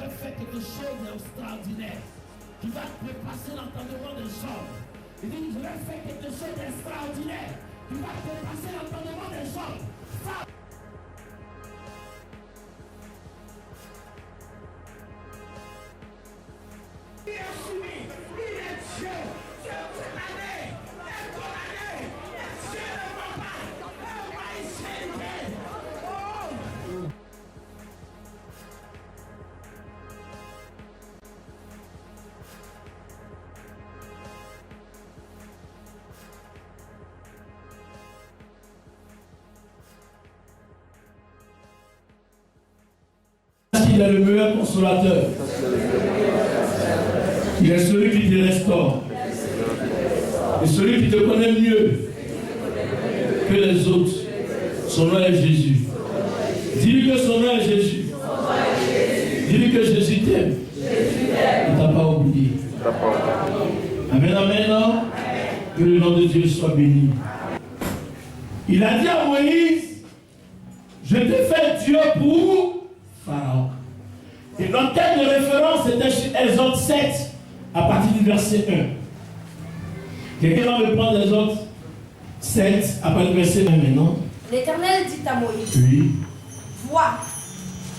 vais faire quelque chose d'extraordinaire qui va dépasser l'entendement des gens. Il dit, je vais faire quelque chose d'extraordinaire qui va dépasser l'entendement des gens. Ça. Il est fini, il est Dieu, Dieu c'est l'année, c'est ton année, Dieu ne va pas, elle va y changer. Oh. Il est le meilleur consolateur. Il est celui qui te restaure. Et celui qui te connaît mieux que les autres. Son nom est Jésus. Dis-lui que son nom est Jésus. Dis-lui que Jésus t'aime. Il ne t'a pas oublié. Amen, amen. Que le nom de Dieu soit béni. Il a dit à Moïse, je te fais Dieu pour Pharaon. Et notre thème de référence était sur Exode 7, à partir du verset 1. Quelqu'un va me prendre Exode 7, à partir du verset 1 maintenant. L'Éternel dit à Moïse, Oui. vois,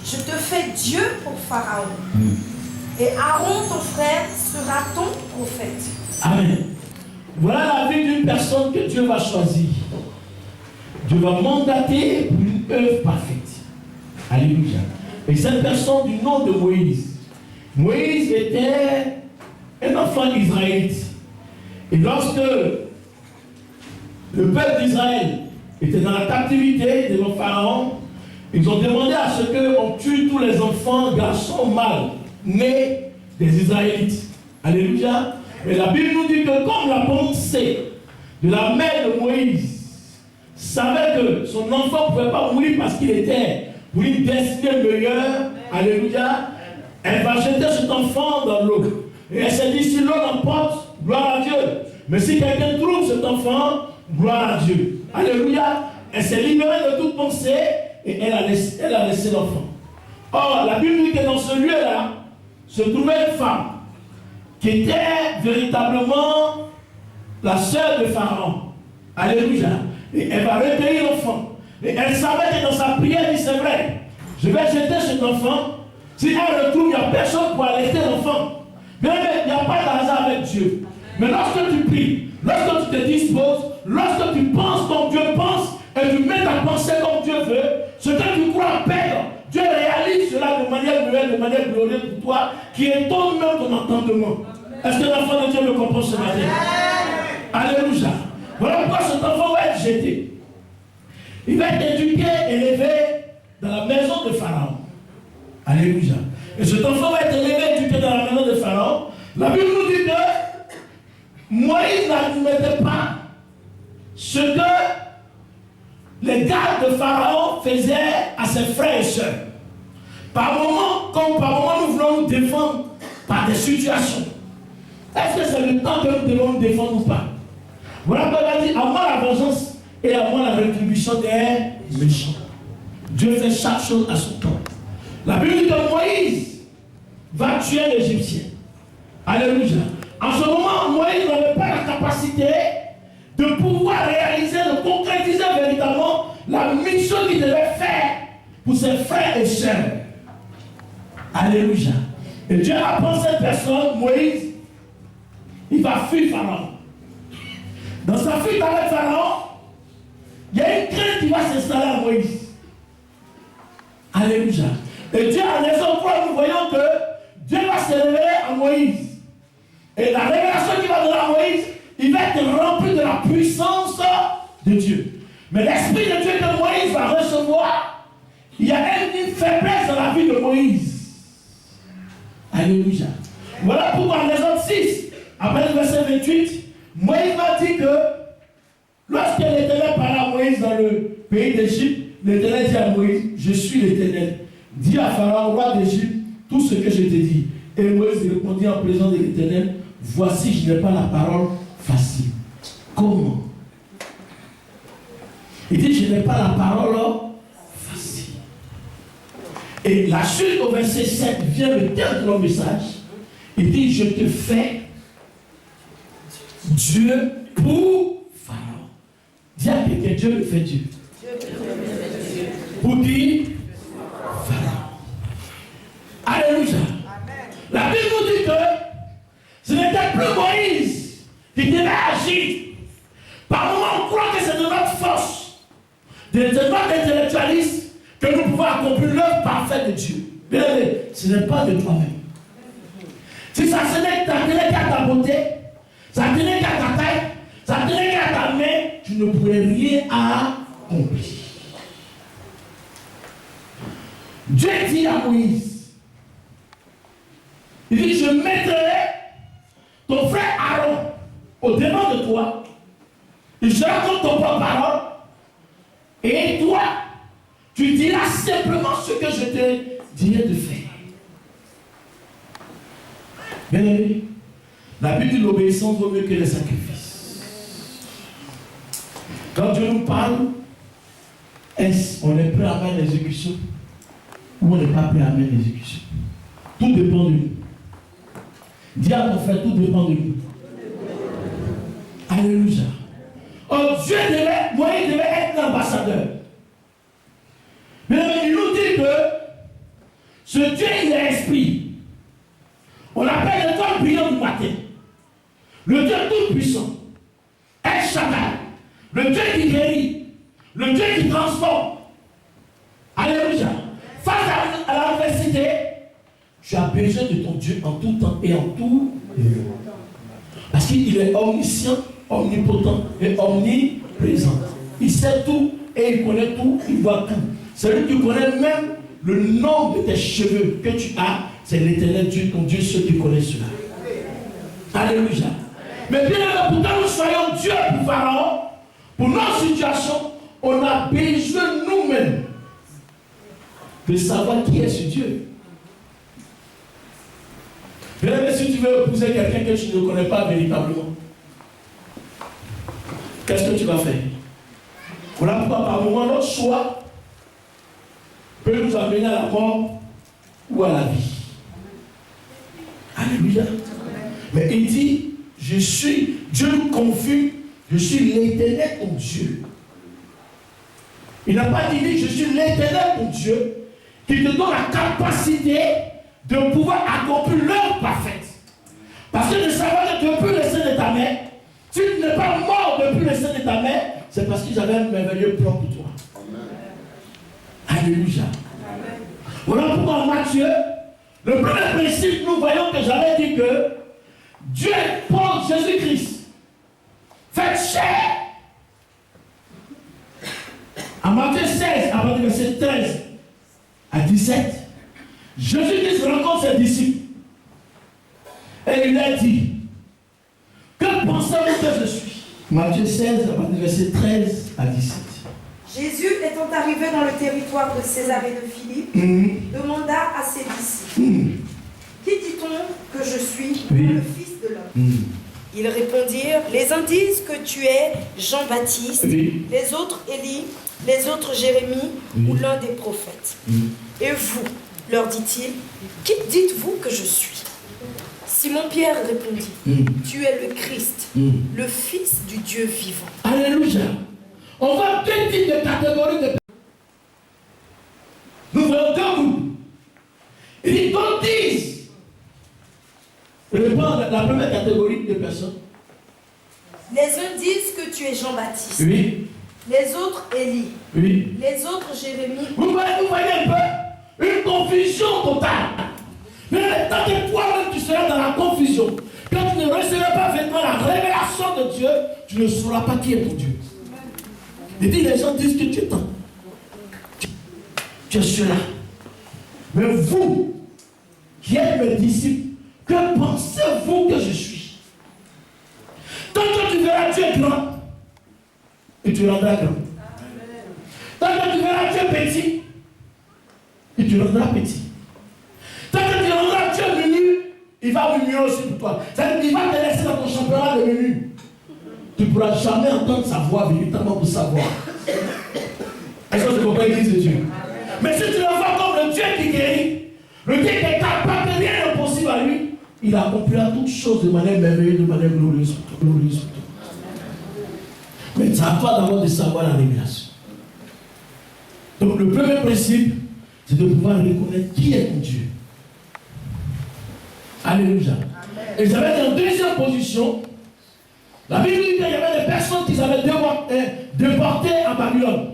je te fais Dieu pour Pharaon. Et Aaron, ton frère, sera ton prophète. Amen. Voilà la vie d'une personne que Dieu va choisir. Dieu va mandater pour une œuvre parfaite. Alléluia. Et cette personne du nom de Moïse. Moïse était un enfant israélite. Et lorsque le peuple d'Israël était dans la captivité devant Pharaon, ils ont demandé à ce qu'on tue tous les enfants, garçons, mâles, nés des Israélites. Alléluia. Mais la Bible nous dit que comme la pensée de la mère de Moïse savait que son enfant ne pouvait pas mourir parce qu'il était pour une destinée meilleure, alléluia, elle va jeter cet enfant dans l'eau. Et elle s'est dit, si l'eau l'emporte, gloire à Dieu. Mais si quelqu'un trouve cet enfant, gloire à Dieu. Alléluia. Elle s'est libérée de toute pensée et elle a laissé l'enfant. Or, la Bible dit que dans ce lieu-là, se trouvait une femme qui était véritablement la sœur de Pharaon. Alléluia. Et elle va recueillir l'enfant. Et elle savait que dans sa prière, elle dit, c'est vrai, je vais jeter cet enfant. Si elle retrouve, il n'y a personne pour allaiter l'enfant. Mais il n'y a pas d'hasard avec Dieu. Mais lorsque tu pries, lorsque tu te disposes, lorsque tu penses comme Dieu pense, et tu mets ta pensée comme Dieu veut, ce que tu crois perdre, Dieu réalise cela de manière nouvelle, de manière glorieuse pour toi, qui étonne même ton entendement. Est-ce que l'enfant de Dieu me comprend ce matin? Alléluia. Voilà pourquoi cet enfant va être jeté. Il va être éduqué, élevé dans la maison de Pharaon. Alléluia. Et cet enfant va être élevé, éduqué dans la maison de Pharaon. La Bible nous dit que Moïse n'admettait pas ce que les gardes de Pharaon faisaient à ses frères et sœurs. Par moment, comme par moment, nous voulons nous défendre par des situations. Est-ce que c'est le temps que nous devons nous défendre ou pas? Voilà pourquoi il a dit, à moi la vengeance et à moi la rétribution des méchants. Dieu fait chaque chose à son temps. La Bible dit que Moïse va tuer l'Égyptien. Alléluia. En ce moment, Moïse n'avait pas la capacité de pouvoir réaliser, de concrétiser véritablement la mission qu'il devait faire pour ses frères et sœurs. Alléluia. Et Dieu apprend cette personne, Moïse, il va fuir Pharaon. Dans sa fuite avec Pharaon, il y a une crainte qui va s'installer à Moïse. Alléluia. Et Dieu, en les endroits, nous voyons que Dieu va se révéler à Moïse. Et la révélation qu'il va donner à Moïse, il va être rempli de la puissance de Dieu. Mais l'Esprit de Dieu que Moïse va recevoir, il y a une faiblesse dans la vie de Moïse. Alléluia. Voilà pourquoi en Exode 6, après le verset 28, Moïse va dire que lorsque l'Éternel parlait à Moïse dans le pays d'Égypte, l'Éternel dit à Moïse, je suis l'Éternel. Dis à Pharaon, roi d'Égypte, tout ce que je t'ai dit. Et Moïse répondit en présence de l'Éternel, voici, je n'ai pas la parole facile. Comment? Il dit, je n'ai pas la parole facile. Et la suite au verset 7 vient le terme de notre message. Il dit, je te fais Dieu pour Pharaon. Dis à quelqu'un, Dieu me fait Dieu. Pour qui? Pharaon. Alléluia. La Bible nous dit que ce n'était plus Moïse qui devait agir. Par moments, on croit que c'est de notre force, de notre intellectualisme, que nous pouvons accomplir l'œuvre parfaite de Dieu. Bien, ce n'est pas de toi-même. Si ça tenait qu'à ta beauté, ça tenait qu'à ta taille, ça tenait qu'à ta main, tu ne pourrais rien accomplir. Dieu dit à Moïse, il dit, je mettrai ton frère Aaron au-devant de toi, il sera comme ton porte-parole, et toi, tu diras simplement ce que je te dirai de faire. Bien aimé, la Bible dit l'obéissance vaut mieux que les sacrifices. Quand Dieu nous parle, est-ce qu'on est prêt à mettre l'exécution ou on n'est pas prêt à mettre l'exécution? Tout dépend de nous. Dis à ton frère, tout dépend de nous. Alléluia. Oh, Moïse devait être l'ambassadeur. Mais il nous dit que ce Dieu, il est esprit. On l'appelle l'étoile brillante du matin. Le Dieu tout-puissant. El Shaddai. Le Dieu qui guérit. Le Dieu qui transforme. Alléluia. Face à l'adversité, tu as besoin de ton Dieu en tout temps et en tout lieu. Parce qu'il est omniscient, omnipotent et omniprésent. Il sait tout et il connaît tout, il voit tout. C'est lui qui connaît même le nom de tes cheveux que tu as. C'est l'Éternel Dieu, ton Dieu, ceux qui connaissent cela. Alléluia. Mais bien que pourtant nous soyons Dieu pour Pharaon, pour nos situations, on a besoin nous-mêmes de savoir qui est ce Dieu. Mais si tu veux épouser quelqu'un que tu ne connais pas véritablement, qu'est-ce que tu vas faire? Voilà pourquoi par moment notre choix peut nous amener à la mort ou à la vie. Alléluia. Mais il dit, je suis, Dieu nous confie, je suis l'Éternel ton Dieu. Il n'a pas dit, je suis l'Éternel ton Dieu, qui te donne la capacité de pouvoir accomplir l'œuvre parfaite. Parce que de savoir que depuis le sein de ta mère, si tu n'es pas mort depuis le sein de ta mère, c'est parce que j'avais un merveilleux plan pour toi. Amen. Alléluia. Amen. Voilà pourquoi en Matthieu, le premier principe, nous voyons que j'avais dit que Dieu porte Jésus-Christ, fait chair. En Matthieu 16, à partir du verset 13 à 17, Jésus-Christ rencontre ses disciples et il leur dit, que pensez-vous que je suis? Matthieu 16, à partir du verset 13 à 17. Jésus, étant arrivé dans le territoire de Césarée de Philippe, demanda à ses disciples, qui dit-on que je suis, le Fils de l'homme? Ils répondirent, les uns disent que tu es Jean-Baptiste, les autres Élie, les autres Jérémie ou l'un des prophètes. Et vous, leur dit-il, qui dites-vous que je suis? Simon-Pierre répondit, tu es le Christ, le Fils du Dieu vivant. Alléluia. On voit deux types de catégories de personnes. Nous voyons deux groupes. Ils disent, la première catégorie de personnes. Les uns disent que tu es Jean-Baptiste. Oui. Les autres Élie. Oui. Les autres Jérémie. Vous voyez un peu une confusion totale. Mais tant que toi-même tu seras dans la confusion, quand tu ne recevras pas vraiment la révélation de Dieu, tu ne sauras pas qui est ton Dieu. Il dit, les gens disent que tu es tant. Tu es cela. Mais vous, qui êtes mes disciples, que pensez-vous que je suis? Tant que tu verras Dieu grand, et tu rendras grand. Tant que tu verras Dieu petit, et tu rendras petit. Tant que tu rendras Dieu menu, il va menu aussi pour toi. C'est-à-dire qu'il va te laisser dans ton championnat de menu. Tu ne pourras jamais entendre sa voix véritablement pour savoir. Est-ce que tu comprends l'église de Dieu? Mais si tu le vois comme le Dieu qui guérit, le Dieu qui est capable de rien n'est possible à lui, il accomplira toutes choses de manière merveilleuse, de manière glorieuse. Mais ça va d'abord de savoir la révélation. Donc le premier principe, c'est de pouvoir reconnaître qui est ton Dieu. Alléluia. Et j'avais en deuxième position, la Bible dit qu'il y avait des personnes qui avaient déportées à Babylone.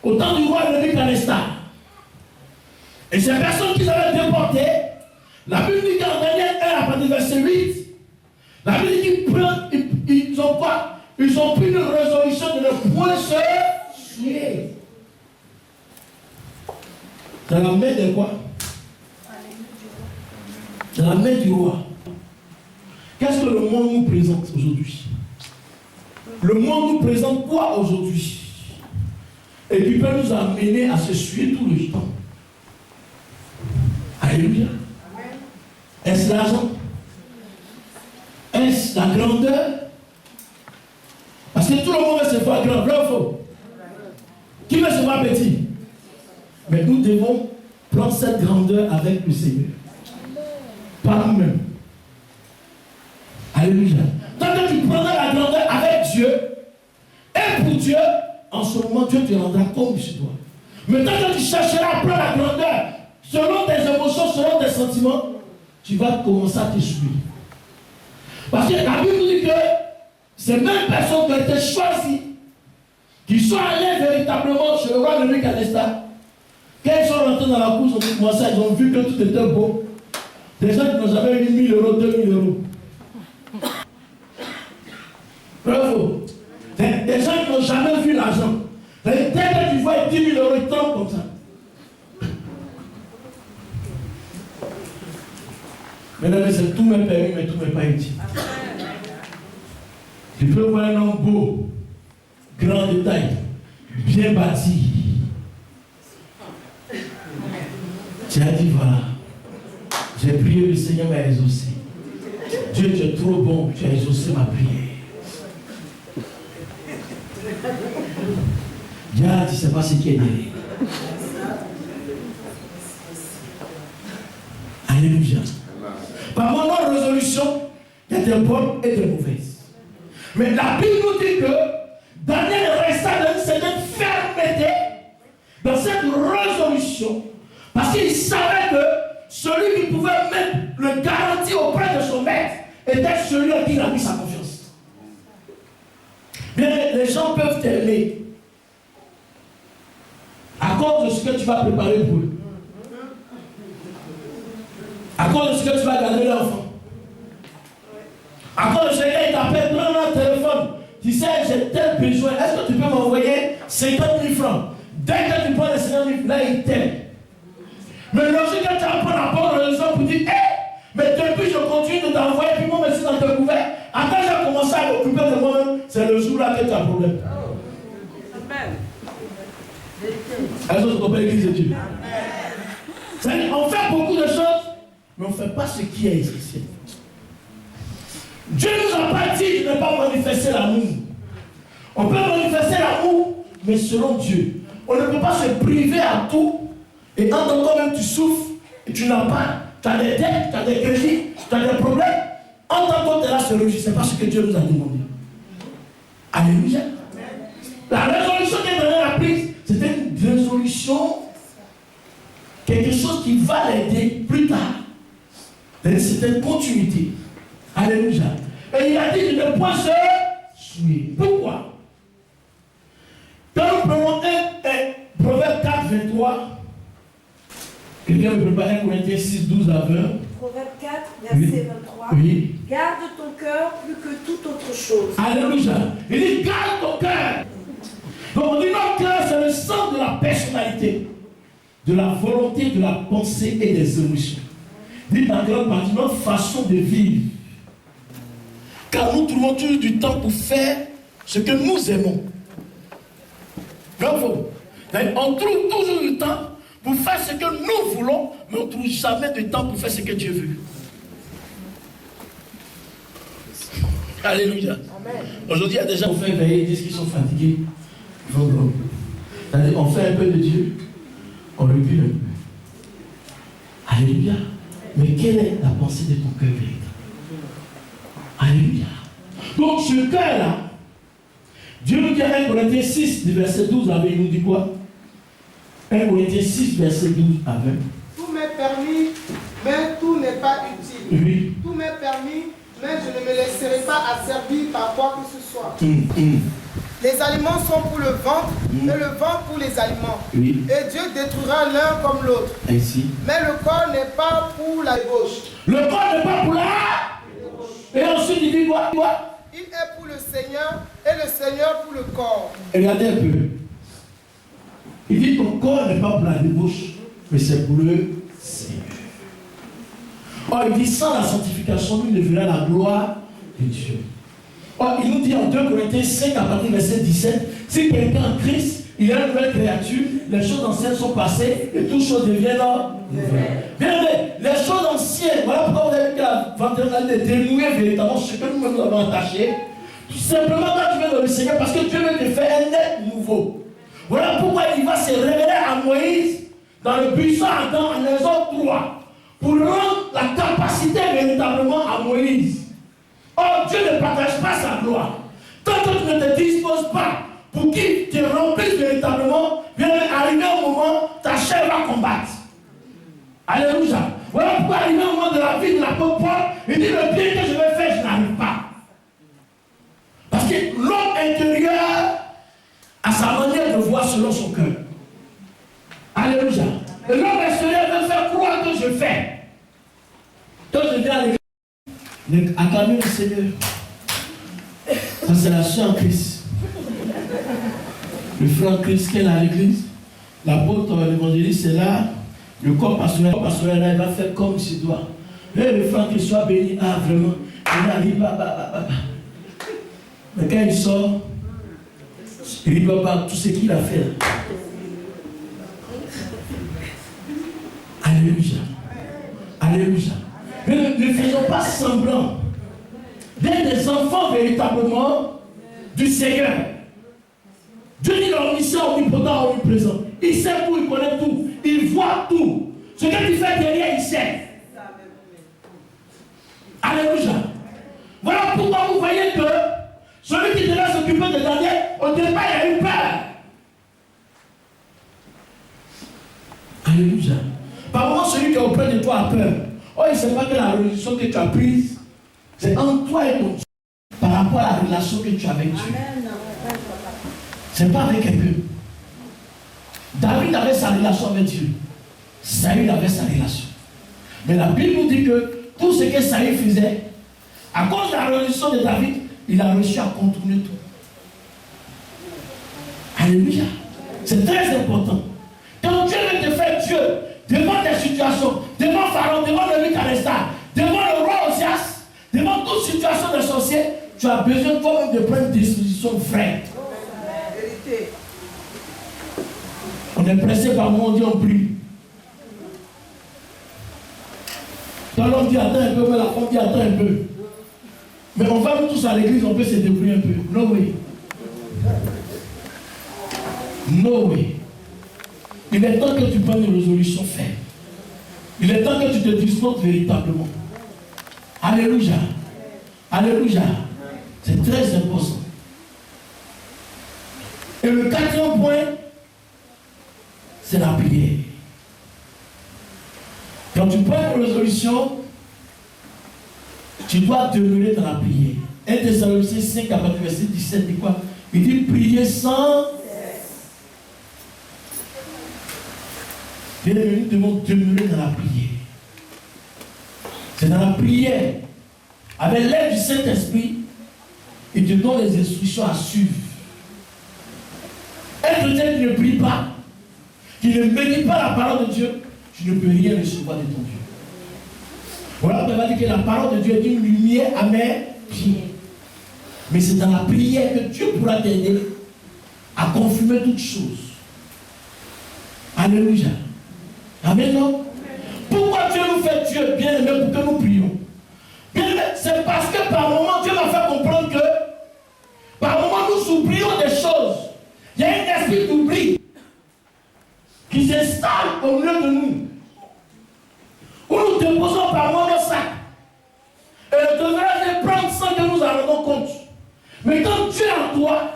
Au temps du roi Nebuchadnezzar. Et ces personnes qui avaient déportées, la Bible dit qu'en Daniel 1, à partir du verset 8, la Bible dit qu'ils ont pris une résolution de ne point se souiller. Dans la main de quoi? Dans la main du roi. Qu'est-ce que le monde nous présente aujourd'hui? Le monde nous présente quoi aujourd'hui? Et qui peut nous amener à se suivre tout le temps. Alléluia. Est-ce l'argent? Est-ce la grandeur? Parce que tout le monde veut se voir grand, vrai ou faux? Qui veut se voir petit? Mais nous devons prendre cette grandeur avec le Seigneur. Pas nous-mêmes. Alléluia. Tant que tu prendras la grandeur avec Dieu, et pour Dieu, en ce moment, Dieu te rendra compte sur toi. Mais tant que tu chercheras à prendre la grandeur, selon tes émotions, selon tes sentiments, tu vas commencer à te suivre. Parce que la Bible dit que ces mêmes personnes qui ont été choisies, qui sont allées véritablement chez le roi Nebuchadnezzar, quand ils sont rentrés dans la cour, ils ont vu que tout était beau. Des gens qui n'ont jamais eu 1 000 euros, 2 000 euros. Bravo. Des gens qui n'ont jamais vu l'argent. Dès que tu vois 10 000 euros, ils tombent comme ça. Mesdames et messieurs, tout m'est permis, mais tout m'est pas utile. Tu peux voir un homme beau, grand de taille, bien bâti. Tu as dit, voilà, j'ai prié, le Seigneur m'a exaucé. Dieu, tu es trop bon, tu as exaucé ma prière. Dieu, tu ne sais pas ce qui est derrière. Alléluia. Par mon résolution, il y a des bonnes et des mauvaises. Mais la Bible nous dit que Daniel resta dans une certaine fermeté dans cette résolution parce qu'il savait que celui qui pouvait mettre le garantie auprès de son maître était celui à qui il a mis sa confiance. Bien, les gens peuvent t'aimer à cause de ce que tu vas préparer pour eux. À cause de ce que tu vas garder l'enfant. À cause de ce qu'il t'appelle, prends un téléphone. Tu sais, j'ai tel besoin. Est-ce que tu peux m'envoyer 50 000 francs? Dès que tu prends les 50 000 francs, là, il t'aime. Mais lorsque tu apprends la bonne raison pour dire, mais depuis je continue de t'envoyer, puis moi, je suis dans tes couverts. Quand j'ai commencé à m'occuper de moi-même, c'est le jour-là que tu as un problème. Amen. Est-ce que tu comprends l'église de Dieu? C'est-à-dire, on fait beaucoup de choses, mais on ne fait pas ce qui est essentiel. Dieu ne nous a pas dit de ne pas manifester l'amour. On peut manifester l'amour, mais selon Dieu. On ne peut pas se priver à tout. Et en tant que même tu souffres, et tu n'as pas, tu as des dettes, tu as des crédits, tu as des problèmes. En tant que tu es là, se réjouir, ce n'est pas ce que Dieu nous a demandé. Alléluia. La résolution que Daniel a prise, c'était une résolution, quelque chose qui va l'aider plus tard. C'était une continuité. Alléluia. Et il a dit de ne point se souiller. Pourquoi? Quand nous prenons un Proverbe 4, 23, quelqu'un me prépare 1 Corinthiens 6, 12 à 20. Proverbe 4, verset 23. Oui. Garde ton cœur plus que toute autre chose. Alléluia. Il dit garde ton cœur. Donc on dit notre cœur, c'est le centre de la personnalité, de la volonté, de la pensée et des émotions. Dit en grande partie notre façon de vivre. Car nous trouvons toujours du temps pour faire ce que nous aimons. Bravo. On trouve toujours du temps pour faire ce que nous voulons, mais on ne trouve jamais de temps pour faire ce que Dieu veut. Alléluia. Aujourd'hui, il y a des gens qui ont fait veiller, ils disent qu'ils sont fatigués. On fait un peu de Dieu, On recule un peu. Alléluia. Mais quelle est la pensée de ton cœur véritable? Alléluia. Donc ce cœur-là, Dieu nous dit à 1 Corinthiens 6, du verset 12 à 20, il nous dit quoi? 1 Corinthiens 6, verset 12 à 20. Tout m'est permis, mais tout n'est pas utile. Oui. Tout m'est permis, mais je ne me laisserai pas asservir par quoi que ce soit. Les aliments sont pour le ventre, et le ventre pour les aliments. Oui. Et Dieu détruira l'un comme l'autre. Ainsi. Mais le corps n'est pas pour la débauche. Le corps n'est pas pour la... Et ensuite il dit quoi? Il est pour le Seigneur et le Seigneur pour le corps. Regardez un peu. Il dit ton corps n'est pas pour la débauche, mais c'est pour le Seigneur. Or, il dit sans la sanctification, lui ne verra la gloire de Dieu. Or, il nous dit en 2 Corinthiens 5, à partir du verset 17, si quelqu'un en Christ, il est une nouvelle créature, les choses anciennes sont passées et toutes choses deviennent nouvelles. Bien aimé, les choses anciennes, voilà pourquoi vous avez vu que la 21 de dénouer véritablement ce que nous nous avons attaché. Tout simplement quand tu viens dans le Seigneur, parce que Dieu veut te faire un être nouveau. Voilà pourquoi il va se révéler à Moïse dans le buisson ardent en Exode 3 pour rendre la capacité véritablement à Moïse. Or, Dieu ne partage pas sa gloire. Tant que tu ne te disposes pas pour qu'il te remplisse véritablement, bien arriver au moment, ta chair va combattre. Alléluia. Voilà pourquoi arrivé au moment de la vie de l'apôtre Paul, il dit le bien que je vais faire, je n'arrive pas. Parce que l'homme intérieur a sa manière de voir selon son cœur. Alléluia. Et l'homme extérieur veut faire croire que je fais. Donc je viens à l'église, acclamer le Seigneur. Ça c'est la soeur en Christ. Le frère en Christ qui est à l'église, l'apôtre, l'évangéliste est là, le corps pastoral là, il va faire comme il doit. Et le frère qui soit béni, ah vraiment, il arrive, mais quand il sort, il ne voit pas tout ce qu'il a fait. Alléluia. Alléluia. Mais ne faisons pas semblant d'être des enfants véritablement du Seigneur. Dieu dit l'omniscient, omnipotent, omniprésent. Il sait tout, il connaît tout, il voit tout. Ce que tu fais derrière, il sait. Alléluia. Voilà pourquoi vous voyez que celui qui devait s'occuper de Daniel, au départ, il a eu peur. Alléluia. Par moment, celui qui est auprès de toi a peur. Oh, il ne sait pas que la résolution que tu as prise, c'est entre toi et ton Dieu, par rapport à la relation que tu as avec Dieu. Ce n'est pas avec quelqu'un. David avait sa relation avec Dieu. Saül avait sa relation. Mais la Bible nous dit que tout ce que Saül faisait, à cause de la résolution de David, il a réussi à contourner tout. Alléluia. C'est très important. Quand Dieu veut te faire Dieu, devant tes situations, devant Pharaon, devant le Micanestar, devant le roi Osias, devant toute situation de sorcier, tu as besoin toi-même de prendre des dispositions vraies. On est pressé par moi, on dit on prie. Quand l'homme dit attends un peu, mais la femme dit attends un peu. Mais on va nous tous à l'église, on peut se débrouiller un peu. No way. No way. Il est temps que tu prennes une résolution ferme. Il est temps que tu te disposes véritablement. Alléluia. Alléluia. C'est très important. Et le quatrième point, c'est la prière. Quand tu prends une résolution, tu dois demeurer dans la prière. 1 Thessaloniciens 5, à partir du verset 17, dit quoi? Il dit prier sans cesse. Bien aimé, nous devons demeurer dans la prière. C'est dans la prière, avec l'aide du Saint-Esprit, il te donne les instructions à suivre. Un chrétien qui ne prie pas, qui ne médite pas la parole de Dieu, tu ne peux rien recevoir de ton Dieu. Voilà pourquoi il va dire que la parole de Dieu est une lumière à mes pieds. Mais c'est dans la prière que Dieu pourra t'aider à confirmer toutes choses. Alléluia. Amen, non? Pourquoi Dieu nous fait Dieu bien aimé pour que nous prions? Bien aimé, c'est parce que par moment Dieu m'a fait comprendre que par moment nous oublions des choses. Il y a un esprit d'oubli qui s'installe au milieu de nous, où nous déposons par moi nos sacs, et le devrait prendre sans que nous en rendons compte. Mais quand Dieu est en toi,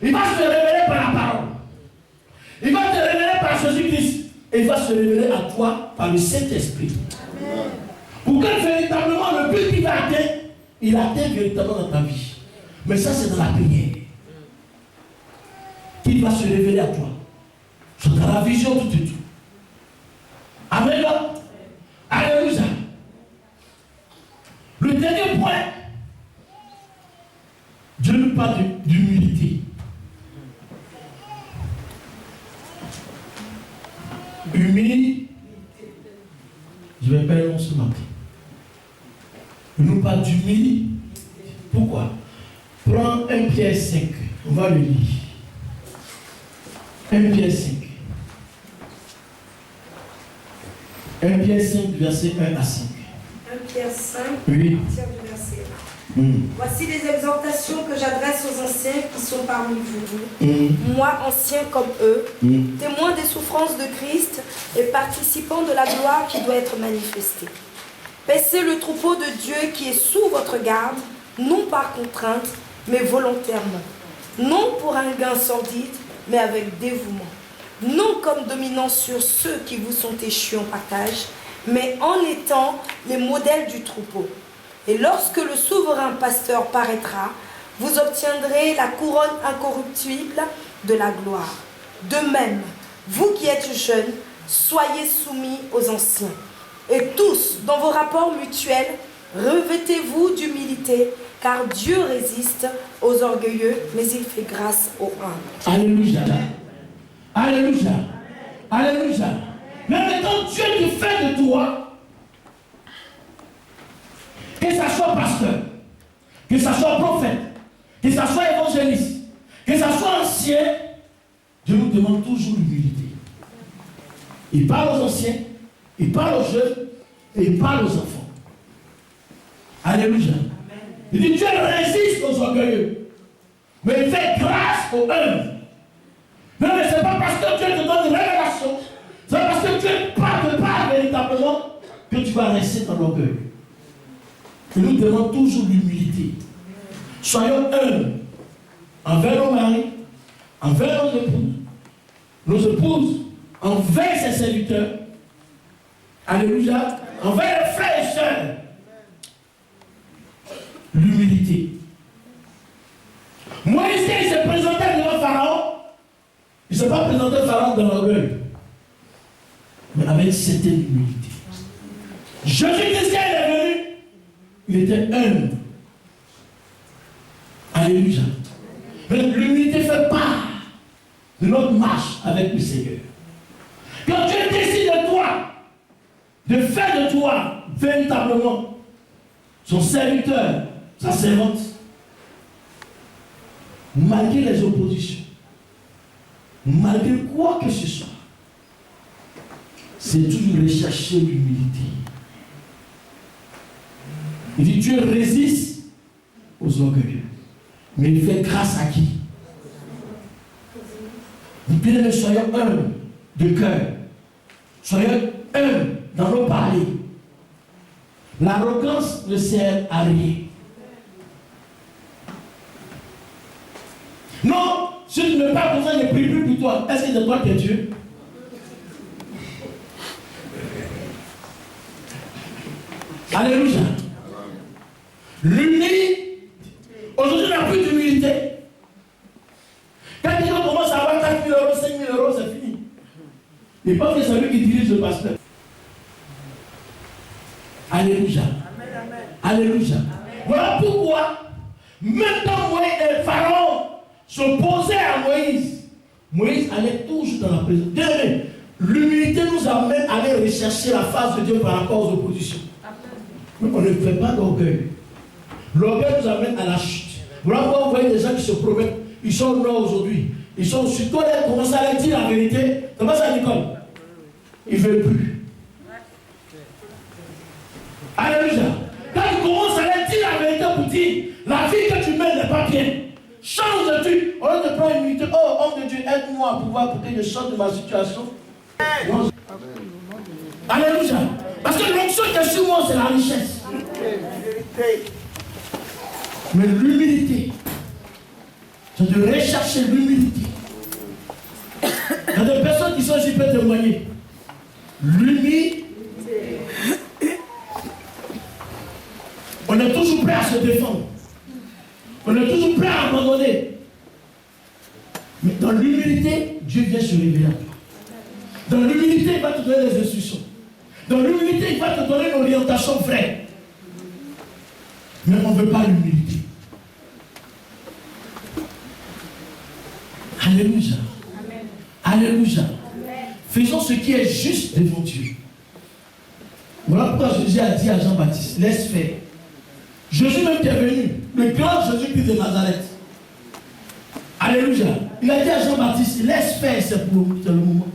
il va se révéler par la parole. Il va te révéler par Jésus-Christ. Et il va se révéler à toi par le Saint-Esprit. Pour que véritablement le but qu'il va atteindre, il atteint véritablement dans ta vie. Mais ça, c'est dans la prière. Il va se révéler à toi. C'est dans la vision tout et tout. Amen. Alléluia. Le dernier point, Dieu nous parle d'humilité. Humilité. Je vais faire un nom ce matin. Il nous parle d'humilité. Pourquoi? Prends 1 Pierre 5. On va le lire. 1 Pierre 5. 1 Pierre 5, verset 1 à 5. 1 Pierre 5, oui. du verset 1. Voici les exhortations que j'adresse aux anciens qui sont parmi vous. Moi, ancien comme eux, témoin des souffrances de Christ et participant de la gloire qui doit être manifestée. Paissez le troupeau de Dieu qui est sous votre garde, non par contrainte, mais volontairement. Non pour un gain sordide, mais avec dévouement. Non comme dominant sur ceux qui vous sont échus en partage, mais en étant les modèles du troupeau. Et lorsque le souverain pasteur paraîtra, vous obtiendrez la couronne incorruptible de la gloire. De même, vous qui êtes jeunes, soyez soumis aux anciens. Et tous, dans vos rapports mutuels, revêtez-vous d'humilité, car Dieu résiste aux orgueilleux, mais il fait grâce aux humbles. Alléluia. Alléluia. Alléluia. Mais maintenant, Dieu te fait de toi, que ça soit pasteur, que ça soit prophète, que ça soit évangéliste, que ça soit ancien, Dieu nous demande toujours l'humilité. Il parle aux anciens, il parle aux jeunes, et il parle aux enfants. Alléluia. Il dit Dieu résiste aux orgueilleux, mais il fait grâce aux humbles. Non, mais ce n'est pas parce que Dieu te donne une révélation, c'est parce que Dieu te parle véritablement que tu vas rester dans l'orgueil. Il nous demande toujours l'humilité. Soyons humbles envers nos maris, envers nos épouses, envers ses serviteurs. Alléluia. Envers les frères et sœurs. L'humilité. Moïse, il s'est présenté devant Pharaon. Il ne s'est pas présenté Pharaon dans l'orgueil, mais avec une certaine humilité. Jésus-Christ est venu, il était humble. Alléluia. Mais l'humilité fait part de notre marche avec le Seigneur. Quand Dieu décide de toi, de faire de toi véritablement son serviteur, sa servante, malgré les oppositions, malgré quoi que ce soit, c'est toujours rechercher l'humilité. Il dit Dieu résiste aux orgueilleux, mais il fait grâce à qui? Vous bien, soyons humbles de cœur, soyons humbles dans nos parler. L'arrogance ne sert à rien. Non, si tu n'as pas besoin de prier plus pour toi, est-ce que c'est toi qui es Dieu? Alléluia. L'humilité. Aujourd'hui, on n'a plus d'humilité. Quand quelqu'un commence à avoir 4 000 euros, 5 000 euros, c'est fini. Il pense que c'est lui qui dirige le pasteur. Alléluia. Alléluia. Voilà pourquoi, même quand Moïse et Pharaon s'opposaient à Moïse, Moïse allait toujours dans la présence. L'humilité nous amène à aller rechercher la face de Dieu par rapport aux oppositions. Mais on ne fait pas d'orgueil. L'orgueil nous amène à la chute. Voilà pourquoi vous voyez des gens qui se promettent. Ils sont au nord aujourd'hui. Ils sont au sud. Quand ils commencent à leur dire la vérité, comment ça, Nicole? Ils ne veulent plus. Alléluia. Quand ils commencent à leur dire la vérité pour dire la vie que tu mènes n'est pas bien, change de vie. Au lieu de prendre une unité, oh homme de Dieu, aide-moi à pouvoir pour que je sorte de ma situation. Alléluia. Parce que l'onction qui est sur moi, c'est la richesse. Mais l'humilité, c'est de rechercher l'humilité. Il y a des personnes qui sont ici peuvent témoigner. L'humilité. On est toujours prêt à se défendre. On est toujours prêt à abandonner. Mais dans l'humilité, Dieu vient se révéler à toi. Dans l'humilité, il va te donner des instructions. Dans l'humilité, il va te donner une orientation vraie. Mais on ne veut pas l'humilité. Alléluia. Amen. Alléluia. Amen. Faisons ce qui est juste devant Dieu. Voilà pourquoi Jésus a dit à Jean-Baptiste, laisse faire. Jésus même qui est venu, le grand Jésus-Christ de Nazareth. Alléluia. Il a dit à Jean-Baptiste, laisse faire, c'est pour le moment.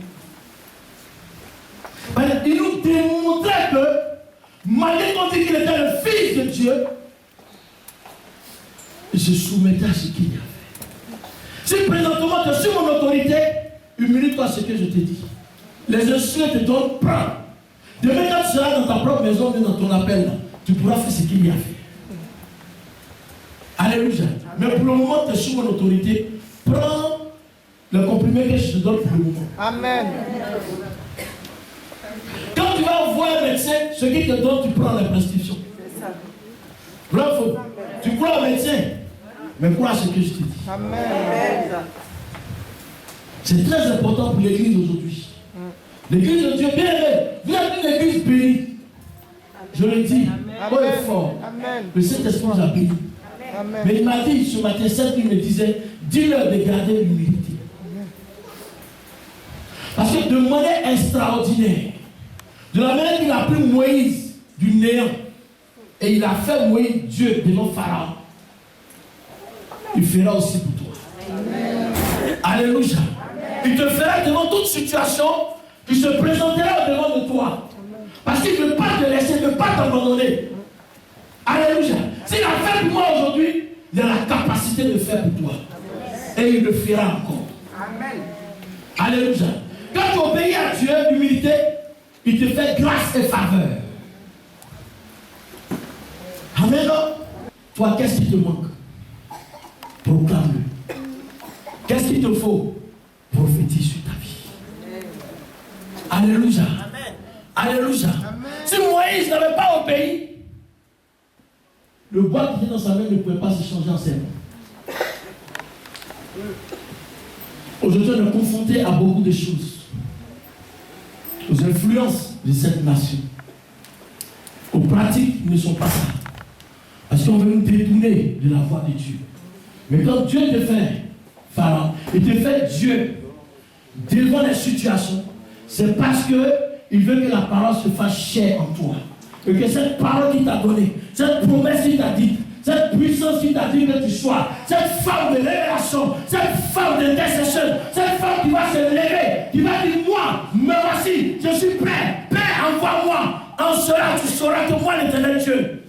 Il nous démontrait que, malgré qu'on dit qu'il était le Fils de Dieu, il se soumettait à ce qu'il a fait. Si présentement tu es sur mon autorité, humilie-toi à ce que je te dis. Les instructions te donnent, prends. Demain, quand tu seras dans ta propre maison, dans ton appel, là, tu pourras faire ce qu'il y a fait. Alléluia. Mais pour le moment, tu es sous mon autorité. Prends le comprimé que je te donne pour le moment. Amen. Quand tu vas voir un médecin, ce qu'il te donne, tu prends la prescription. Bravo. Tu crois au médecin, mais crois à ce que je te dis. Amen. C'est très important pour l'église aujourd'hui. L'église de Dieu, bien aimé, vous êtes une église bénie. Je le dis, haut et fort. Amen. Le Saint-Esprit nous a bénis. Amen. Mais il m'a dit ce matin, il me disait, dis-leur de garder l'humilité. Parce que de manière extraordinaire, de la manière qu'il a pris Moïse du néant, et il a fait Moïse Dieu devant Pharaon, il fera aussi pour toi. Amen. Alléluia. Amen. Il te fera devant toute situation qui se présentera devant de toi. Parce qu'il ne veut pas te laisser, il ne veut pas t'abandonner. Alléluia. S'il a fait pour moi aujourd'hui, il a la capacité de faire pour toi. Et il le fera encore. Amen. Alléluia. Quand tu obéis à Dieu, l'humilité, il te fait grâce et faveur. Amen. Toi, qu'est-ce qui te manque? Proclame-le. Qu'est-ce qu'il te faut? Prophétise sur ta vie. Alléluia. Amen. Alléluia. Amen. Si Moïse n'avait pas obéi, le bois qui était dans sa main ne pouvait pas se changer en sel. Aujourd'hui, on est confronté à beaucoup de choses, aux influences de cette nation. Aux pratiques ne sont pas ça. Parce qu'on veut nous détourner de la voie de Dieu. Mais quand Dieu te fait Pharaon, il te fait Dieu devant les situations, c'est parce qu'il veut que la parole se fasse chair en toi. Et que cette parole qu'il t'a donnée, cette promesse qu'il t'a dit, cette puissance qu'il t'a dit que tu sois, cette femme de révélation, cette femme d'intercession, cette femme qui va se lever, qui va dire, moi, me voici, je suis prêt, Père, envoie-moi. En cela, tu sauras que moi, l'Éternel Dieu,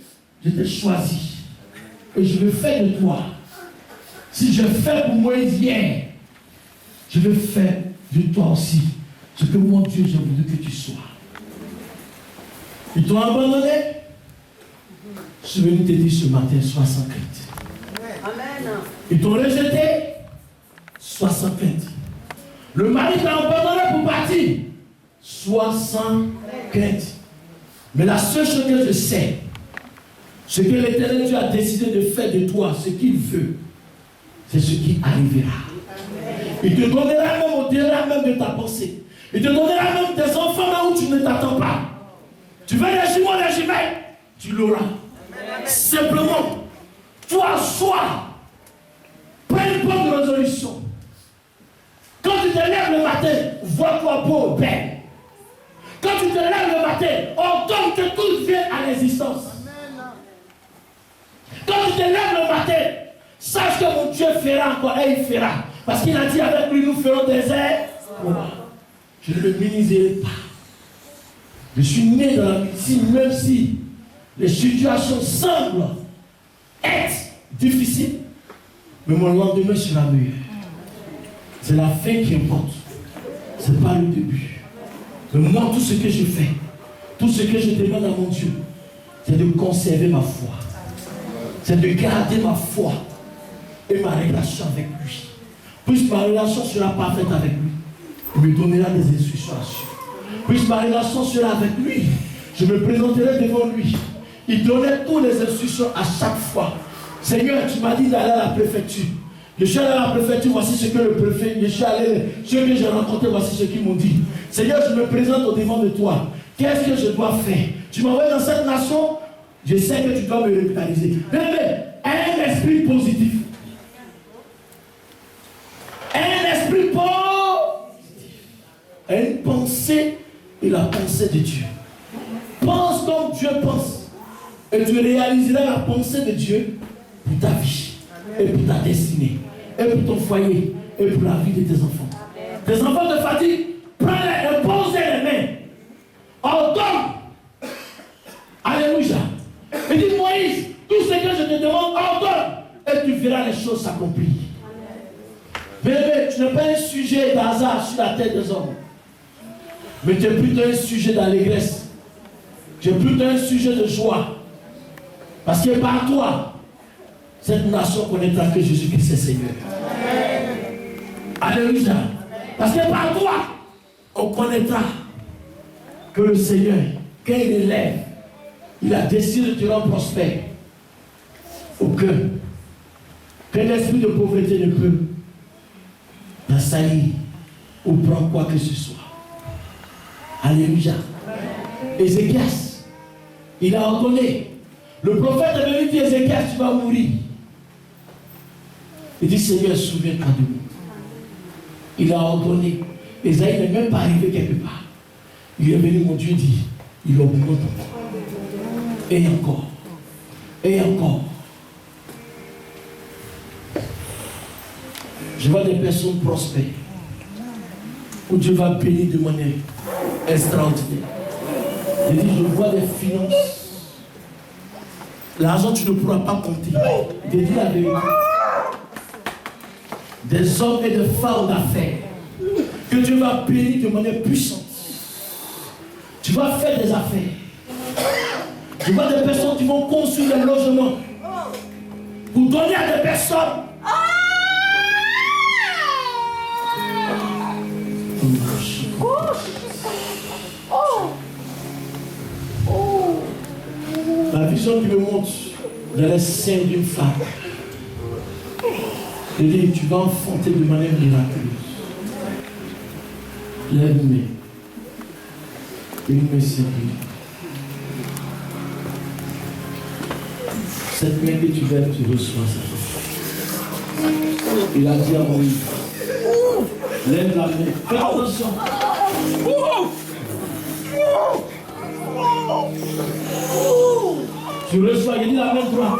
je t'ai choisi. Et je veux faire de toi. Si je fais pour Moïse hier, je veux faire de toi aussi ce que mon Dieu, j'ai voulu que tu sois. Ils t'ont abandonné. Je suis venu te dire ce matin, sois sans crainte. Amen. Ils t'ont rejeté, sois sans crainte. Le mari t'a abandonné pour partir, sois sans crainte. Mais la seule chose que je sais, ce que l'Éternel Dieu a décidé de faire de toi, ce qu'il veut, c'est ce qui arrivera. Amen. Il te donnera même au-delà même de ta pensée. Il te donnera même des enfants là où tu ne t'attends pas. Tu veux les jumeaux, les jumelles, tu l'auras. Amen. Simplement, toi, sois. Prends une bonne résolution. Quand tu te lèves le matin, vois-toi beau, belle. Quand tu te lèves le matin, ordonne que tout vienne à l'existence. Quand tu te lèves le matin, sache que mon Dieu fera encore et il fera. Parce qu'il a dit avec lui, nous ferons des airs. Je ne le minimiserai pas. Je suis né dans la médecine, même si les situations semblent être difficiles, mais mon lendemain sera meilleur. C'est la fin qui importe. Ce n'est pas le début. Mais moi, tout ce que je fais, tout ce que je demande à mon Dieu, c'est de conserver ma foi. C'est de garder ma foi et ma relation avec lui. Puisque ma relation sera parfaite avec lui, il me donnera des instructions à suivre. Puisque ma relation sera avec lui, je me présenterai devant lui. Il donnait toutes les instructions à chaque fois. Seigneur, tu m'as dit d'aller à la préfecture. Je suis allé à la préfecture, voici ce que le préfet, je suis allé, ceux que j'ai rencontrés, voici ce qu'ils m'ont dit. Seigneur, je me présente au devant de toi. Qu'est-ce que je dois faire? Tu m'envoies dans cette nation, je sais que tu dois me revitaliser. Mais un esprit positif. Un esprit positif. Une pensée et la pensée de Dieu. Pense comme Dieu pense. Et tu réaliseras la pensée de Dieu pour ta vie. Et pour ta destinée. Et pour ton foyer. Et pour la vie de tes enfants. Tes enfants te fatiguent. Prends-les et pose-les les mains. Ordonne. Alléluia. Et dis Moïse, tout ce que je te demande, ordonne. Et tu verras les choses s'accomplir. Mais tu n'es pas un sujet d'hasard sur la tête des hommes. Mais tu es plutôt un sujet d'allégresse. Tu es plutôt un sujet de joie. Parce que par toi, cette nation connaîtra que Jésus-Christ est Seigneur. Alléluia. Parce que par toi, on connaîtra que le Seigneur, quand il élève, il a décidé de te rendre prospère. Au cœur. Que l'esprit de pauvreté ne peut t'assaillir ou prendre quoi que ce soit. Alléluia. Ézéchias, il a ordonné. Le prophète est venu dire Ézéchias, tu vas mourir. Il dit Seigneur, souviens-toi de moi. Il a ordonné. Ésaïe n'est même pas arrivé quelque part. Il est venu, mon Dieu dit, il augmente encore. Et encore. Et encore. Je vois des personnes prospères. Où Dieu va bénir de manière extraordinaire. Il dit, je vois des finances. L'argent, tu ne pourras pas compter. Il dit la vérité. Des hommes et des femmes d'affaires que Dieu va bénir de manière puissante. Tu vas faire des affaires. Je vois des personnes qui vont construire des logements pour donner à des personnes. La vision qui me montre dans les seins d'une femme. Il dit, tu vas enfanter de manière miraculeuse. Lève-moi. Il me servira. Cette main que tu lèves, tu reçois ça. Il a dit à Moïse, lève la main. Fais attention. Tu reçois, il dit la main droite.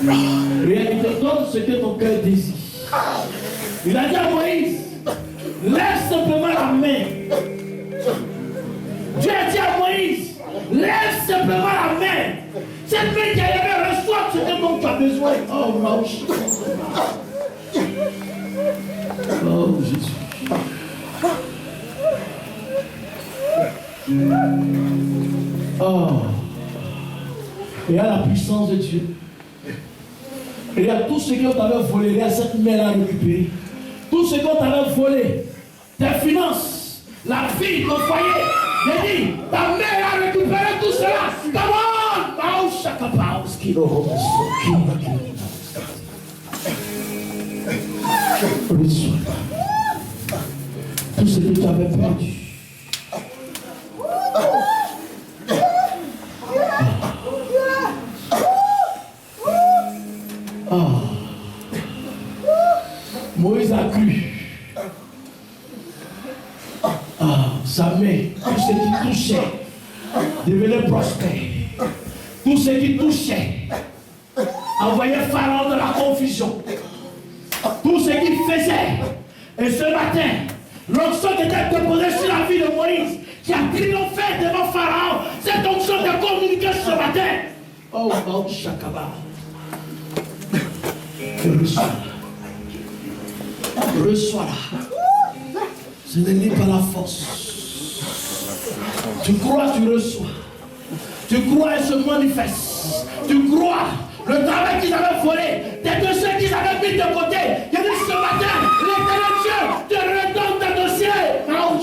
Rien ne te donne ce que ton cœur désire. Il a dit à Moïse, lève simplement la main. Dieu a dit à Moïse, lève simplement la main. Cette main qui est levée, reçoit ce dont tu as besoin. Oh, mon Dieu. Oh, Jésus. Oh. Il y a la puissance de Dieu. Il y a tout ce qu'on t'avait volé, il y a cette main-là récupérée. Tout ce qu'on t'avait volé, tes finances, la vie, ton foyer. J'ai dit, ta mère a récupéré tout cela. Come on! Reçois tout ce que tu avais perdu. Moïse a cru. Sa main, tout ce qui touchait devenait prospère. Tout ce qui touchait envoyait Pharaon dans la confusion. Tout ce qu'il faisait. Et ce matin, l'onction qui était déposée sur la vie de Moïse, qui a triomphé devant Pharaon, cette onction de communiquer ce matin. Oh, oh, Shakaba. Reçois-la. Reçois-la. Ce n'est ni par la force. Tu crois, tu reçois. Tu crois, elle se manifeste. Tu crois, le travail qu'ils avaient volé, des dossiers qu'ils avaient mis de côté. Je dis ce matin, l'Éternel Dieu te redonne tes dossiers. Oh,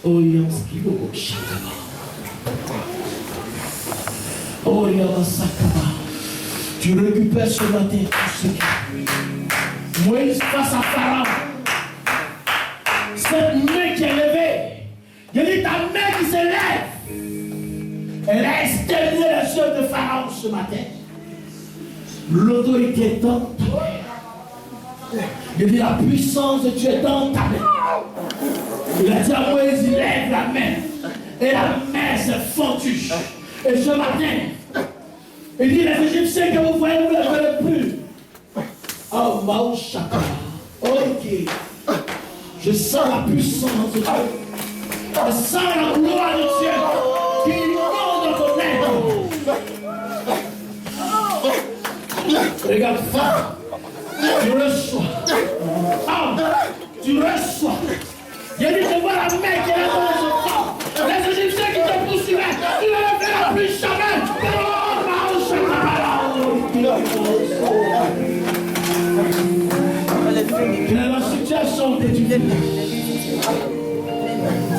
oh, tu récupères ce matin tout ce qui... Moïse face à Pharaon. Cette main qui est levée. Je dis ta main qui se lève. Elle a exterminé les yeux de Pharaon ce matin. L'autorité est dans toi. Je dis la puissance de Dieu est dans ta main. Il a dit à Moïse, il lève la main. Et la main s'est fendue. Et ce matin, il dit les Égyptiens que vous voyez, vous ne les verrez plus. Oh, Maouchaka. Ok. Je sens la puissance de Dieu. Je sens la gloire de Dieu qui inonde dans ton être. Regarde, fort. Tu reçois. Ah, tu reçois. Il a dit, je vois la main qui est là dans les enfants. Les Égyptiens qui te poursuivaient, tu ne les verras plus jamais. Il est la situation de Dieu.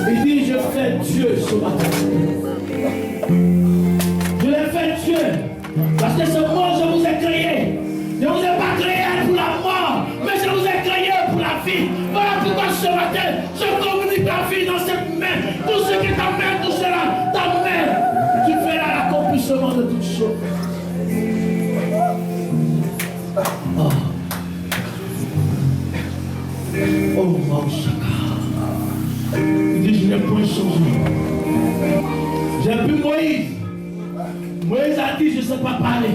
Il dit, je fais Dieu ce matin. Je l'ai fait Dieu. Parce que ce monde, je vous ai créé. Je ne vous ai pas créé pour la mort, mais je vous ai créé pour la vie. Voilà pourquoi ce matin, je communique la vie dans cette main. Tout ce que ta main touchera, ta main, tu feras l'accomplissement de toutes choses. Oh, oh mon chaka. Il dit, je n'ai point changé. J'ai vu Moïse. Moïse a dit, je ne sais pas parler.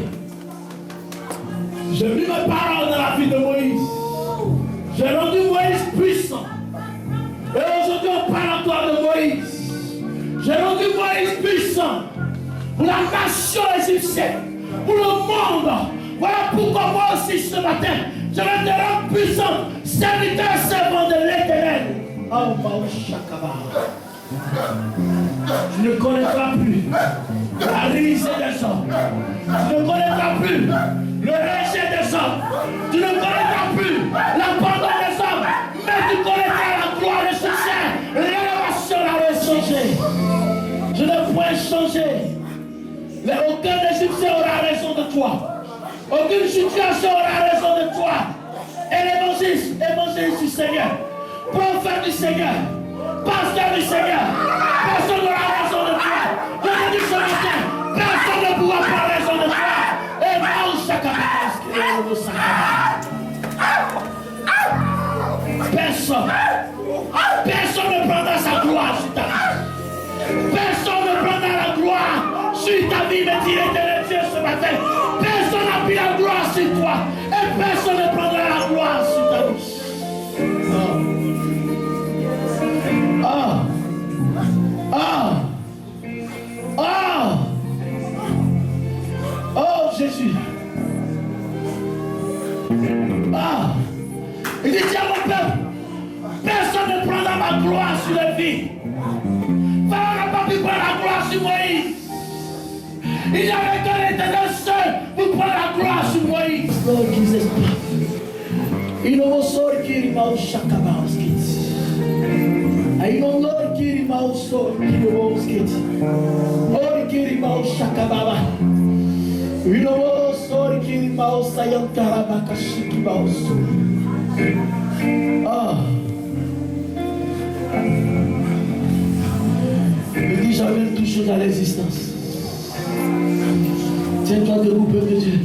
J'ai mis mes paroles dans la vie de Moïse. J'ai rendu Moïse puissant. Et aujourd'hui, on parle encore de Moïse. J'ai rendu Moïse puissant pour la nation égyptienne, pour le monde. Voilà pourquoi moi aussi ce matin, je vais te rendre puissant, serviteur, servant de l'Éternel. Oh, Maouchakaba. Tu ne connaîtras plus la risée des hommes. Tu ne connaîtras plus le rejet des hommes. Tu ne connaîtras plus l'abandon des hommes. Mais tu connaîtras la gloire de succès. L'élévation la changé. Je ne pourrai changer. Mais aucun Égyptien aura raison de toi. Aucune situation aura raison de toi. Et l'évangile du Seigneur, prophète du Seigneur, pasteur du Seigneur, personne n'aura raison de toi. Je te dis ce matin, personne ne pourra prendre raison de toi. Et personne ne prendra sa gloire sur ta vie. Personne ne prendra la gloire sur ta vie, me dit l'Éternel Dieu ce matin. Personne n'a pris la gloire sur toi. Et personne ne prendra la gloire sur ta vie. Oh. Oh. Oh. Oh Jésus. Ah. Il dit à mon peuple, personne ne prendra ma gloire sur la vie. Pharaon n'a pas pu prendre la gloire sur Moïse. Il n'y avait que l'Éternel seul pour prendre la gloire sur Moïse. Lord Jesus. Il ne me sort qu'il m'a au chakabaskit. Il ne me sort qu'il m'a au sort qu'il m'a au skit. Oh, qu'il m'a au chakababa. Il ne me sort qu'il m'a au sayantarabakashi qu'il m'a au sort. Ah. Il dit j'amène toutes choses à l'existence. Tiens-toi debout, peuple de Dieu.